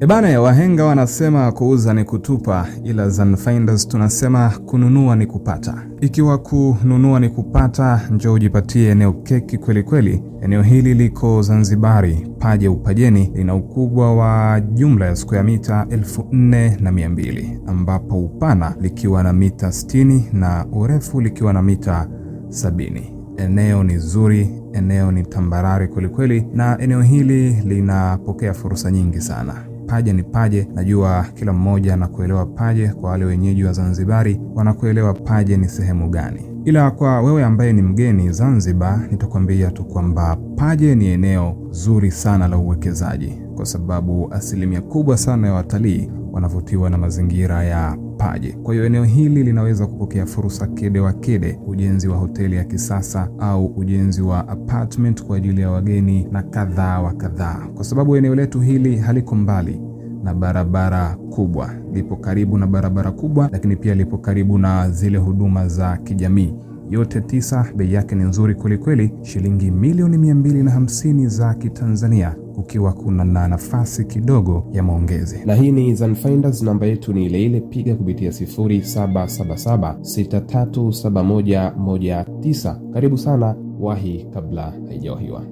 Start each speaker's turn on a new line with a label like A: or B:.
A: Ebana ya wahenga wanasema kuuza ni kutupa, ila Zanfinders tunasema kununua ni kupata. Ikiwa kununua ni kupata, njoo ujipatie eneo keki kweli kweli. Eneo hili liko Zanzibari, Paje Upajeni, lina ukubwa wa jumla ya square mita 4200, ambapo upana likiwa na mita 60 na urefu likiwa na mita 70. Eneo ni zuri, eneo ni tambarare kweli kweli, na eneo hili linapokea fursa nyingi sana. Paje ni Paje, najua kila mmoja anakuelewa Paje. Kwa wale wenyeji wa Zanzibari wanakuelewa Paje ni sehemu gani. Ila kwa wewe ambaye ni mgeni Zanzibar, nitakwambia tu kwamba Paje ni eneo zuri sana la uwekezaji, kwa sababu asilimia kubwa sana ya watalii wanavutiwa na mazingira ya Paje. Kwa hiyo eneo hili linaweza kupokea fursa kede wa kede, ujenzi wa hoteli ya kisasa au ujenzi wa apartment kwa ajili ya wageni na kadhaa wa kadhaa, kwa sababu eneo letu hili haliko mbali na barabara kubwa. Lipo karibu na barabara kubwa, lakini pia lipo karibu na zile huduma za kijamii. Yote 9, bei yake ni nzuri kweli kweli, shilingi milioni 250 za Kitanzania, kukiwa kuna na nafasi kidogo ya maongezi. Na hii ni Zanfinders, namba yetu ni ile ile, piga kupitia 0777637119. Karibu sana, wahi kabla haijawahiwa.